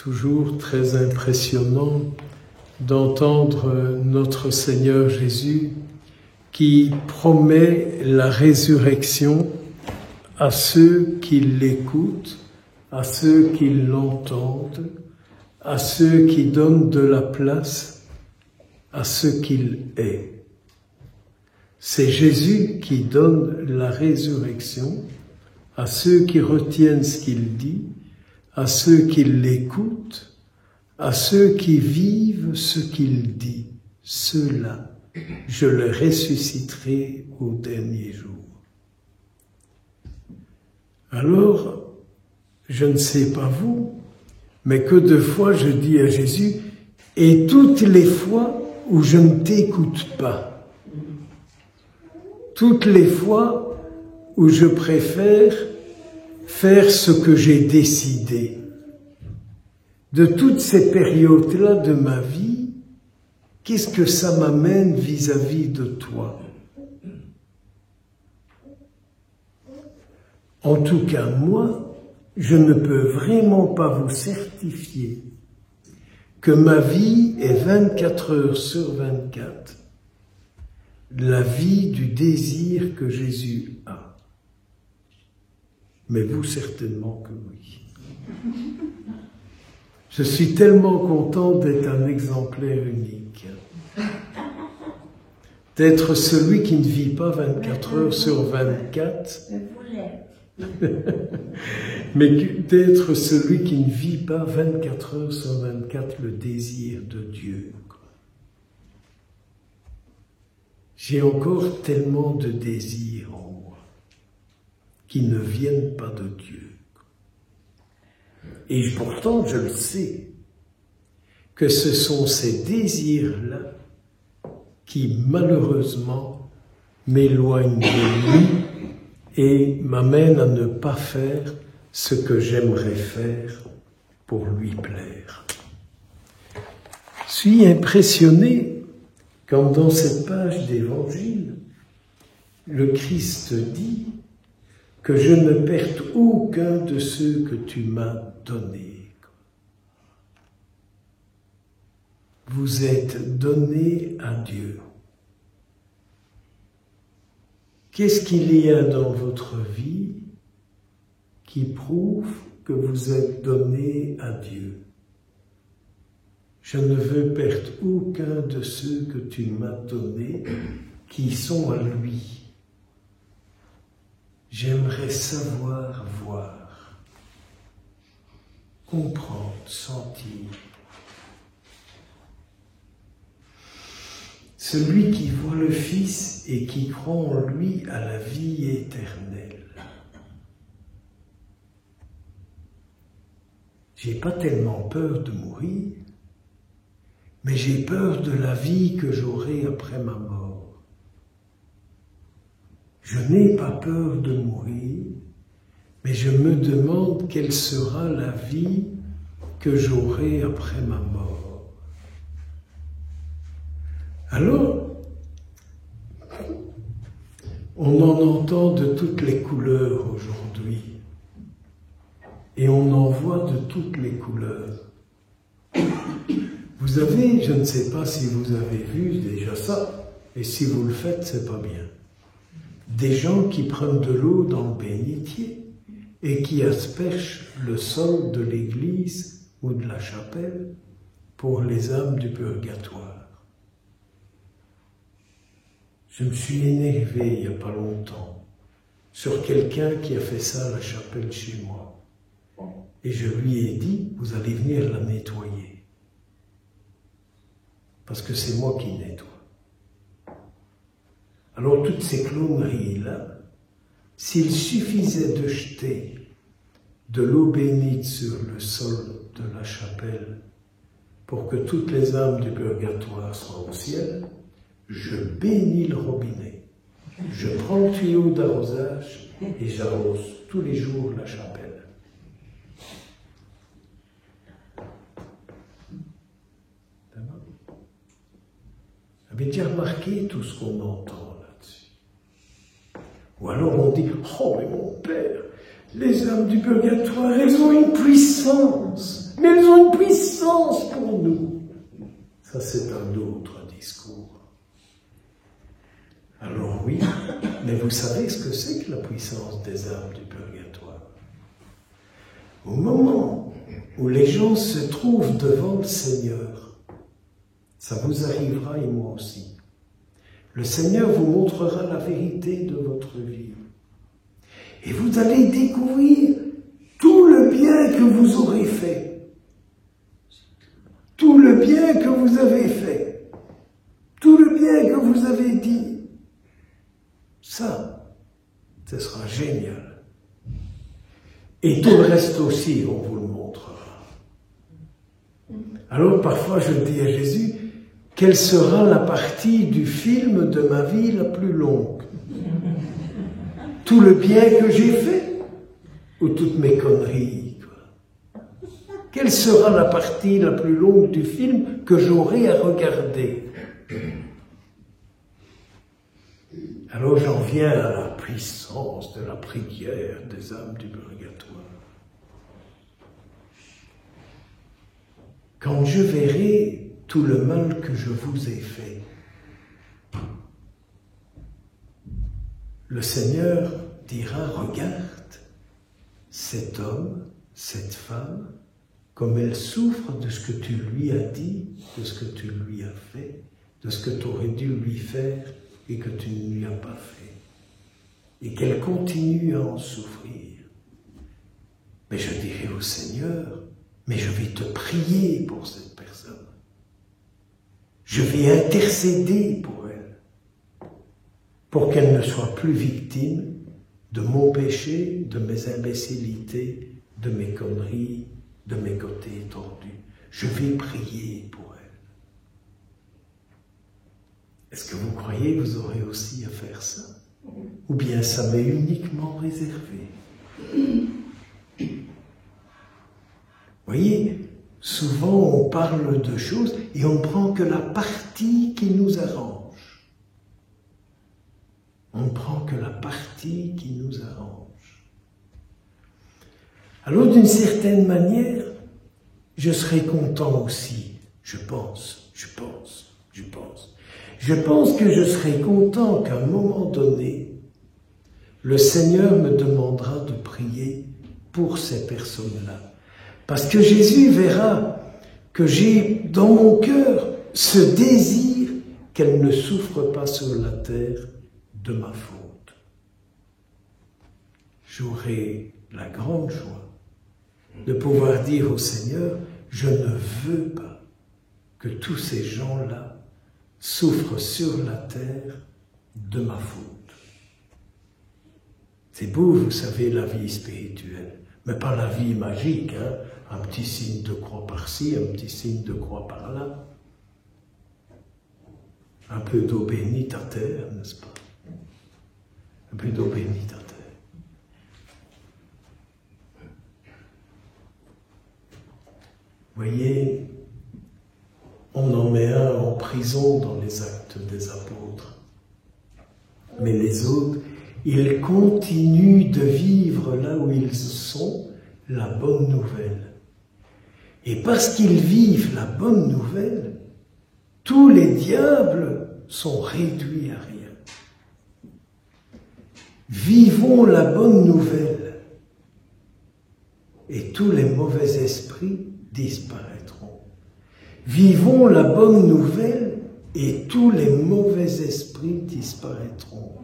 toujours très impressionnant d'entendre notre Seigneur Jésus qui promet la résurrection à ceux qui l'écoutent, à ceux qui l'entendent, à ceux qui donnent de la place, à ce qu'il est. C'est Jésus qui donne la résurrection à ceux qui retiennent ce qu'il dit, à ceux qui l'écoutent, à ceux qui vivent ce qu'il dit. Ceux-là, je les ressusciterai au dernier jour. Alors, je ne sais pas vous, mais que de fois je dis à Jésus, et toutes les fois où je ne t'écoute pas, toutes les fois où je préfère faire ce que j'ai décidé, de toutes ces périodes-là de ma vie, qu'est-ce que ça m'amène vis-à-vis de toi? En tout cas, moi, je ne peux vraiment pas vous certifier que ma vie est 24 heures sur 24, la vie du désir que Jésus a. Mais vous, certainement que oui. Je suis tellement content d'être un exemplaire unique, d'être celui qui ne vit pas 24 heures sur 24, mais d'être celui qui ne vit pas 24 heures sur 24 le désir de Dieu. J'ai encore tellement de désirs en moi qui ne viennent pas de Dieu. Et pourtant, je le sais, que ce sont ces désirs-là qui, malheureusement, m'éloignent de lui et m'amènent à ne pas faire ce que j'aimerais faire pour lui plaire. Je suis impressionné quand dans cette page d'Évangile, le Christ dit que je ne perde aucun de ceux que tu m'as donnés. Vous êtes donnés à Dieu. Qu'est-ce qu'il y a dans votre vie qui prouve que vous êtes donnés à Dieu? Je ne veux perdre aucun de ceux que tu m'as donnés qui sont à lui. J'aimerais savoir, voir, comprendre, sentir. Celui qui voit le Fils et qui croit en lui a la vie éternelle. J'ai pas tellement peur de mourir, mais j'ai peur de la vie que j'aurai après ma mort. Je n'ai pas peur de mourir, mais je me demande quelle sera la vie que j'aurai après ma mort. Alors, on en entend de toutes les couleurs aujourd'hui, et on en voit de toutes les couleurs. Vous avez, je ne sais pas si vous avez vu déjà ça, et si vous le faites, c'est pas bien. Des gens qui prennent de l'eau dans le bénitier et qui aspergent le sol de l'église ou de la chapelle pour les âmes du purgatoire. Je me suis énervé il n'y a pas longtemps sur quelqu'un qui a fait ça à la chapelle chez moi. Et je lui ai dit, vous allez venir la nettoyer. Parce que c'est moi qui nettoie. Alors toutes ces cloneries-là, s'il suffisait de jeter de l'eau bénite sur le sol de la chapelle pour que toutes les âmes du purgatoire soient au ciel, je bénis le robinet. Je prends le tuyau d'arrosage et j'arrose tous les jours la chapelle. Vous avez déjà remarqué tout ce qu'on entend là-dessus? Ou alors on dit, oh mais mon père, les âmes du purgatoire, elles ont une puissance. mais elles ont une puissance pour nous. Ça, c'est un autre discours. Alors oui, mais vous savez ce que c'est que la puissance des âmes du purgatoire? Au moment où les gens se trouvent devant le Seigneur, ça vous arrivera et moi aussi. Le Seigneur vous montrera la vérité de votre vie. Et vous allez découvrir tout le bien que vous aurez fait. Tout le bien que vous avez fait. Tout le bien que vous avez dit. Ça, ce sera génial. Et tout le reste aussi, on vous le montrera. Alors parfois je dis à Jésus, quelle sera la partie du film de ma vie la plus longue? Tout le bien que j'ai fait ou toutes mes conneries, quoi? Quelle sera la partie la plus longue du film que j'aurai à regarder? Alors j'en viens à la puissance de la prière des âmes du purgatoire. Quand je verrai tout le mal que je vous ai fait, le Seigneur dira, regarde, cet homme, cette femme, comme elle souffre de ce que tu lui as dit, de ce que tu lui as fait, de ce que tu aurais dû lui faire et que tu ne lui as pas fait. Et qu'elle continue à en souffrir. Mais je dirai au Seigneur, mais je vais te prier pour cette personne. Je vais intercéder pour elle, pour qu'elle ne soit plus victime de mon péché, de mes imbécilités, de mes conneries, de mes côtés tordus. Je vais prier pour elle. Est-ce que vous croyez que vous aurez aussi à faire ça? Ou bien ça m'est uniquement réservé? Voyez, souvent on parle de choses et on ne prend que la partie qui nous arrange. On ne prend que la partie qui nous arrange. Alors d'une certaine manière, je serai content aussi, je pense que je serai content qu'à un moment donné, le Seigneur me demandera de prier pour ces personnes-là. Parce que Jésus verra que j'ai dans mon cœur ce désir qu'elles ne souffrent pas sur la terre de ma faute. J'aurai la grande joie de pouvoir dire au Seigneur, je ne veux pas que tous ces gens-là souffrent sur la terre de ma faute. C'est beau, vous savez, la vie spirituelle, mais pas la vie magique, hein? Un petit signe de croix par-ci, un petit signe de croix par-là. Un peu d'eau bénite à terre, n'est-ce pas? Un peu d'eau bénite à terre. Voyez, on en met un en prison dans les Actes des Apôtres. Mais les autres, ils continuent de vivre là où ils sont la bonne nouvelle. Et parce qu'ils vivent la bonne nouvelle, tous les diables sont réduits à rien. Vivons la bonne nouvelle et tous les mauvais esprits disparaîtront. Vivons la bonne nouvelle et tous les mauvais esprits disparaîtront.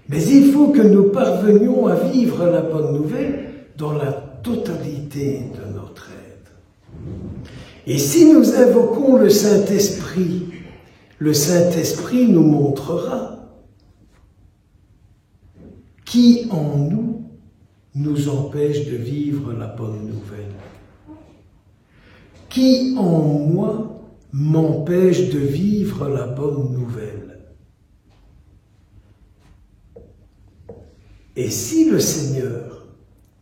Mais il faut que nous parvenions à vivre la bonne nouvelle dans la totalité de notre être. Et si nous invoquons le Saint-Esprit nous montrera qui en nous empêche de vivre la bonne nouvelle. Qui en moi m'empêche de vivre la bonne nouvelle? Et si le Seigneur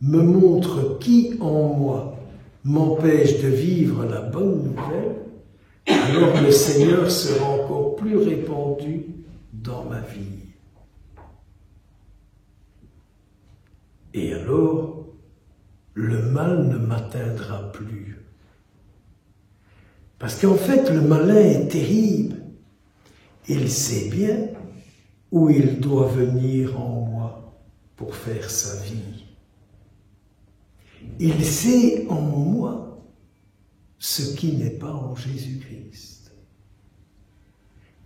me montre qui en moi m'empêche de vivre la bonne nouvelle, alors le Seigneur sera encore plus répandu dans ma vie. Et alors, le mal ne m'atteindra plus. Parce qu'en fait, le malin est terrible. Il sait bien où il doit venir en moi pour faire sa vie. Il sait en moi ce qui n'est pas en Jésus-Christ.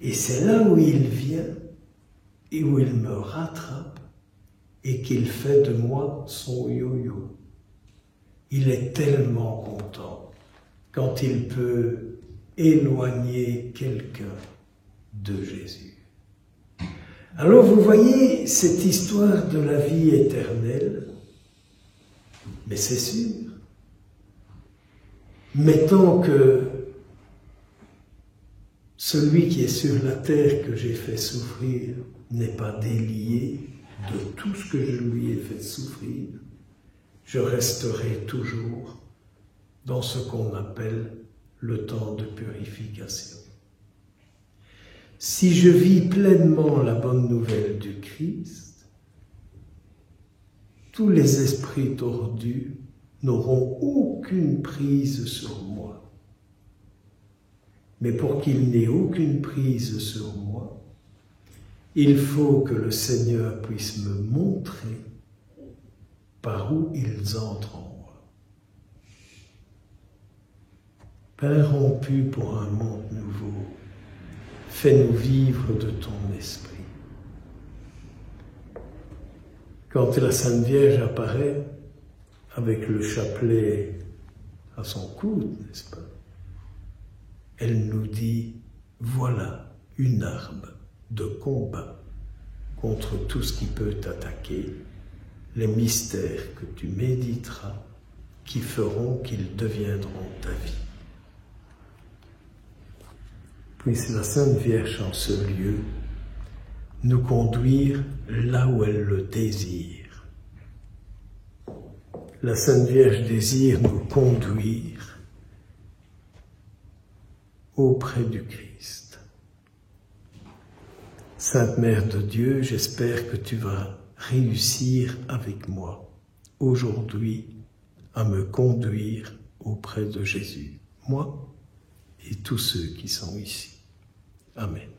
Et c'est là où il vient et où il me rattrape et qu'il fait de moi son yo-yo. Il est tellement content quand il peut éloigner quelqu'un de Jésus. Alors vous voyez cette histoire de la vie éternelle, mais c'est sûr. Mais tant que celui qui est sur la terre que j'ai fait souffrir n'est pas délié de tout ce que je lui ai fait souffrir, je resterai toujours dans ce qu'on appelle le temps de purification. Si je vis pleinement la bonne nouvelle du Christ, tous les esprits tordus n'auront aucune prise sur moi. Mais pour qu'ils n'aient aucune prise sur moi, il faut que le Seigneur puisse me montrer par où ils entrent en moi. Père rompu pour un monde nouveau, fais-nous vivre de ton esprit. Quand la Sainte Vierge apparaît avec le chapelet à son coude, n'est-ce pas? Elle nous dit, voilà une arme de combat contre tout ce qui peut t'attaquer, les mystères que tu méditeras, qui feront qu'ils deviendront ta vie. Puisse la Sainte Vierge en ce lieu nous conduire là où elle le désire. La Sainte Vierge désire nous conduire auprès du Christ. Sainte Mère de Dieu, j'espère que tu vas réussir avec moi aujourd'hui à me conduire auprès de Jésus, moi et tous ceux qui sont ici. Amen.